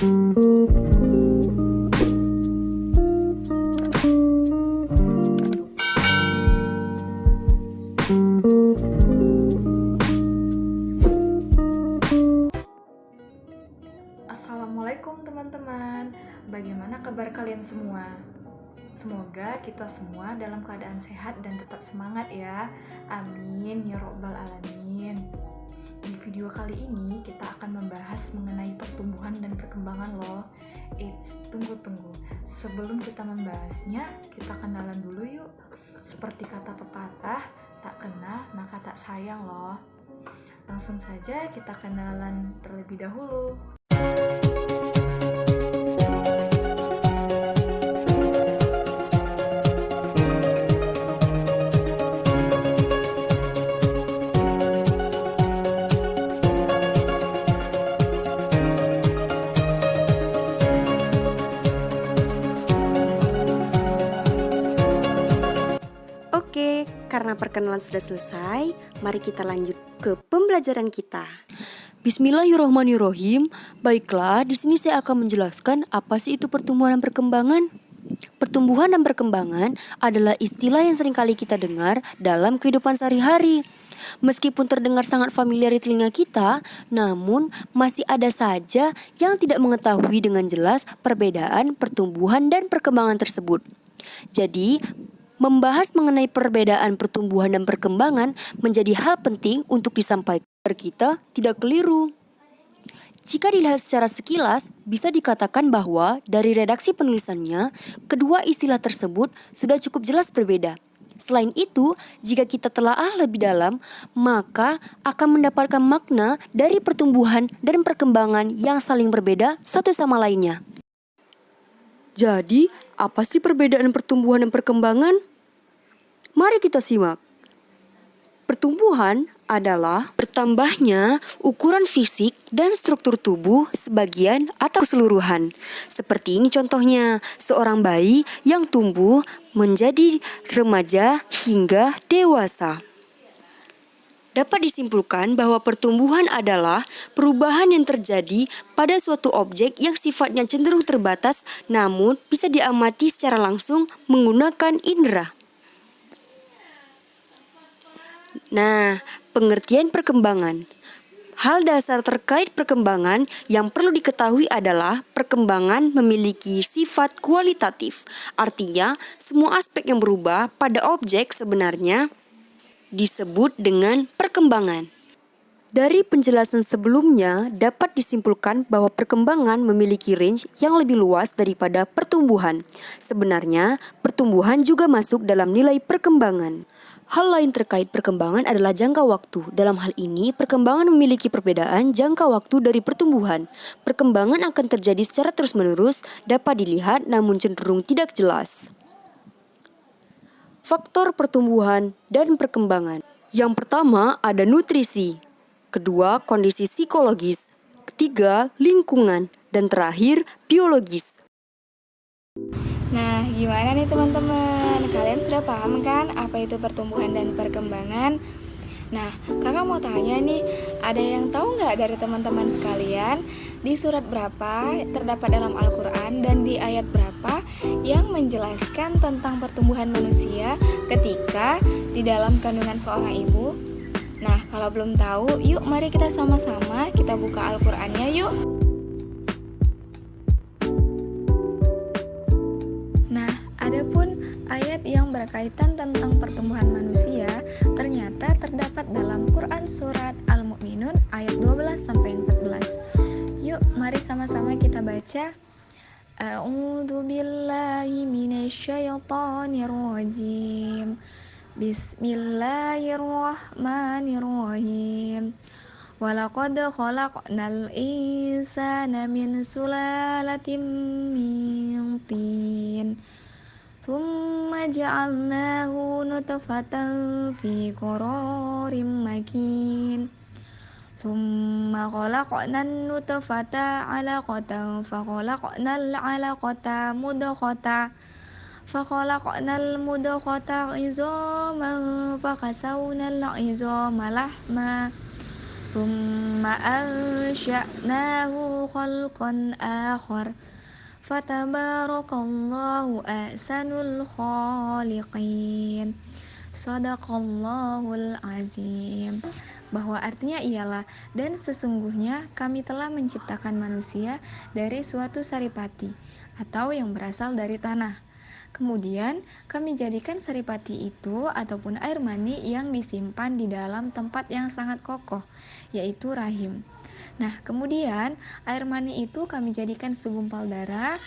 Assalamualaikum teman-teman, bagaimana kabar kalian semua? Semoga kita semua dalam keadaan sehat dan tetap semangat ya. Amin ya robbal alamin. Di video kali ini kita akan membahas mengenai pertumbuhan dan perkembangan loh. Tunggu. Sebelum kita membahasnya, kita kenalan dulu yuk. Seperti kata pepatah, tak kenal maka tak sayang loh. Langsung saja kita kenalan terlebih dahulu. Oke, karena perkenalan sudah selesai, mari kita lanjut ke pembelajaran kita. Bismillahirrohmanirrohim. Baiklah, di sini saya akan menjelaskan apa sih itu pertumbuhan dan perkembangan. Pertumbuhan dan perkembangan adalah istilah yang seringkali kita dengar dalam kehidupan sehari-hari. Meskipun terdengar sangat familiar di telinga kita, namun masih ada saja yang tidak mengetahui dengan jelas perbedaan pertumbuhan dan perkembangan tersebut. Jadi, membahas mengenai perbedaan pertumbuhan dan perkembangan menjadi hal penting untuk disampaikan agar kita tidak keliru. Jika dilihat secara sekilas, bisa dikatakan bahwa dari redaksi penulisannya, kedua istilah tersebut sudah cukup jelas berbeda. Selain itu, jika kita telaah lebih dalam, maka akan mendapatkan makna dari pertumbuhan dan perkembangan yang saling berbeda satu sama lainnya. Jadi, apa sih perbedaan pertumbuhan dan perkembangan? Mari kita simak. Pertumbuhan adalah bertambahnya ukuran fisik dan struktur tubuh sebagian atau keseluruhan. Seperti ini contohnya, seorang bayi yang tumbuh menjadi remaja hingga dewasa. Dapat disimpulkan bahwa pertumbuhan adalah perubahan yang terjadi pada suatu objek yang sifatnya cenderung terbatas namun bisa diamati secara langsung menggunakan indera. Nah, pengertian perkembangan. Hal dasar terkait perkembangan yang perlu diketahui adalah perkembangan memiliki sifat kualitatif. Artinya, semua aspek yang berubah pada objek sebenarnya disebut dengan perkembangan. Dari penjelasan sebelumnya dapat disimpulkan bahwa perkembangan memiliki range yang lebih luas daripada pertumbuhan. Sebenarnya, pertumbuhan juga masuk dalam nilai perkembangan. Hal lain terkait perkembangan adalah jangka waktu. Dalam hal ini, perkembangan memiliki perbedaan jangka waktu dari pertumbuhan. Perkembangan akan terjadi secara terus-menerus, dapat dilihat namun cenderung tidak jelas. Faktor pertumbuhan dan perkembangan. Yang pertama ada nutrisi, kedua kondisi psikologis, ketiga lingkungan, dan terakhir biologis. Nah, gimana nih teman-teman? Kalian sudah paham kan apa itu pertumbuhan dan perkembangan? Nah, kakak mau tanya nih, ada yang tahu nggak dari teman-teman sekalian di surat berapa terdapat dalam Al-Quran dan di ayat berapa yang menjelaskan tentang pertumbuhan manusia ketika di dalam kandungan seorang ibu? Nah, kalau belum tahu, yuk mari kita sama-sama kita buka Al-Qurannya yuk. Adapun ayat yang berkaitan tentang pertumbuhan manusia ternyata terdapat dalam Quran surat Al-Mu'minun ayat 12-14. Yuk, mari sama-sama kita baca. A'udzu billahi minasyaitonir rajim. Bismillahirrahmanirrahim. Walaqad khalaqnal insana min sulalatin min tin. Tsumma ja'alnahu nutfatan fi qararin makin. Tsumma khalaqnan nutfata 'alaqatan fa khalaqnal 'alaqata mudghata fa khalaqnal mudghata 'idhaman fa kasawnal 'idhama lahma ثم أنشأناه خلقا آخر فتبارك الله أحسن الخالقين. Shadaqallahul azim. Bahwa artinya ialah, dan sesungguhnya kami telah menciptakan manusia dari suatu saripati atau yang berasal dari tanah. Kemudian kami jadikan saripati itu ataupun air mani yang disimpan di dalam tempat yang sangat kokoh, yaitu rahim. Nah, kemudian air mani itu kami jadikan segumpal darah,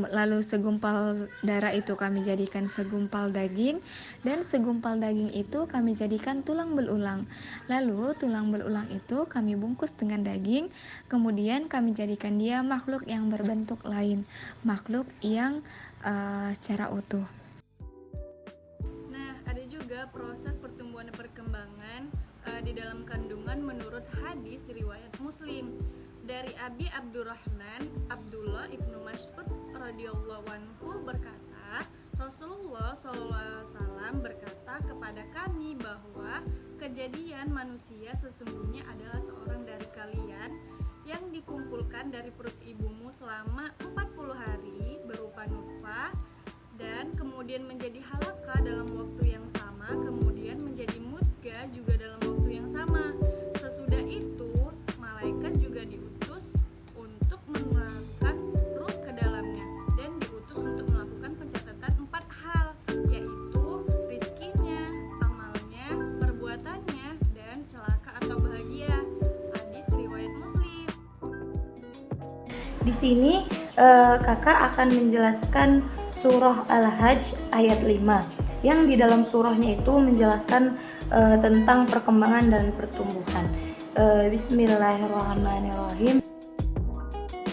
lalu segumpal darah itu kami jadikan segumpal daging, dan segumpal daging itu kami jadikan tulang belulang. Lalu tulang belulang itu kami bungkus dengan daging, kemudian kami jadikan dia makhluk yang berbentuk lain, makhluk yang secara utuh. Nah, ada juga proses pertumbuhan dan perkembangan di dalam kandungan menurut hadis riwayat Muslim dari Abi Abdurrahman Abdullah ibnu Mas'ud radhiyallahu anhu berkata, Rasulullah SAW berkata kepada kami bahwa kejadian manusia sesungguhnya adalah seorang dari kalian yang dikumpulkan dari perut ibumu selama 40 hari berupa nutfah dan kemudian menjadi halaka dalam waktu yang sama, kemudian menjadi mudghah juga dalam waktu yang sama. Sesudah itu, malaikat juga diutus untuk menuangkan ruh ke dalamnya dan diutus untuk melakukan pencatatan 4 hal, yaitu rizkinya, amalnya, perbuatannya, dan celaka atau bahagia. Hadis riwayat Muslim. Di sini kakak akan menjelaskan surah Al-Hajj ayat 5 yang di dalam surahnya itu menjelaskan tentang perkembangan dan pertumbuhan. Bismillahirrahmanirrahim,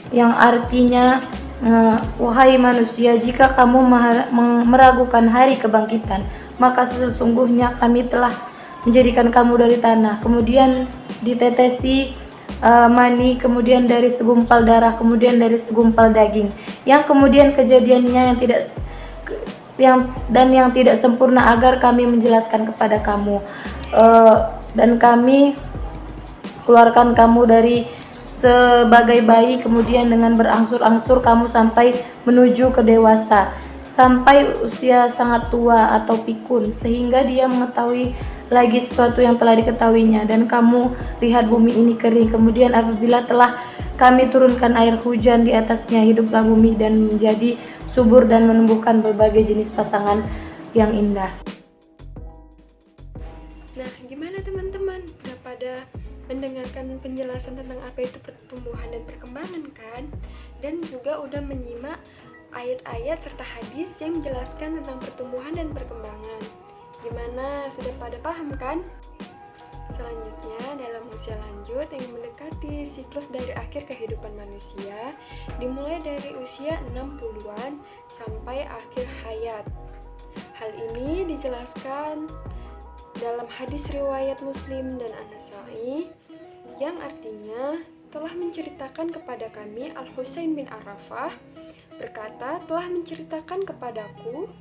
yang artinya wahai manusia, jika kamu meragukan hari kebangkitan, maka sesungguhnya kami telah menjadikan kamu dari tanah, kemudian ditetesi mani, kemudian dari segumpal darah, kemudian dari segumpal daging, yang kemudian kejadiannya yang tidak sempurna agar kami menjelaskan kepada kamu, dan kami keluarkan kamu dari sebagai bayi, kemudian dengan berangsur-angsur kamu sampai menuju ke dewasa, sampai usia sangat tua atau pikun, sehingga dia mengetahui lagi sesuatu yang telah diketahuinya. Dan kamu lihat bumi ini kering, kemudian apabila telah kami turunkan air hujan di atasnya, hiduplah bumi dan menjadi subur dan menumbuhkan berbagai jenis pasangan yang indah. Nah, gimana teman-teman? Udah pada mendengarkan penjelasan tentang apa itu pertumbuhan dan perkembangan kan? Dan juga udah menyimak ayat-ayat serta hadis yang menjelaskan tentang pertumbuhan dan perkembangan. Gimana? Sudah pada paham kan? Selanjutnya, dalam usia lanjut yang mendekati siklus dari akhir kehidupan manusia, dimulai dari usia 60-an sampai akhir hayat. Hal ini dijelaskan dalam hadis riwayat Muslim dan An-Nasa'i yang artinya telah menceritakan kepada kami Al-Husain bin Arafah berkata, telah menceritakan kepadaku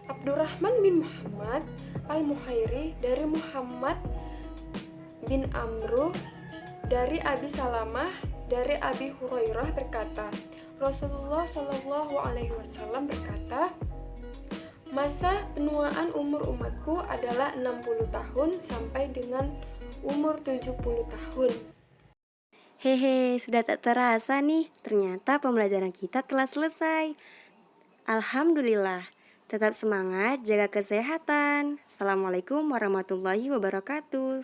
Abdurrahman bin Muhammad Al-Muhairi dari Muhammad bin Amru dari Abi Salamah dari Abi Hurairah berkata, Rasulullah Shallallahu Alaihi Wasallam berkata, masa penuaan umur umatku adalah 60 tahun sampai dengan umur 70 tahun. Hehe, sudah tak terasa nih, ternyata pembelajaran kita telah selesai. Alhamdulillah. Tetap semangat, jaga kesehatan. Assalamualaikum warahmatullahi wabarakatuh.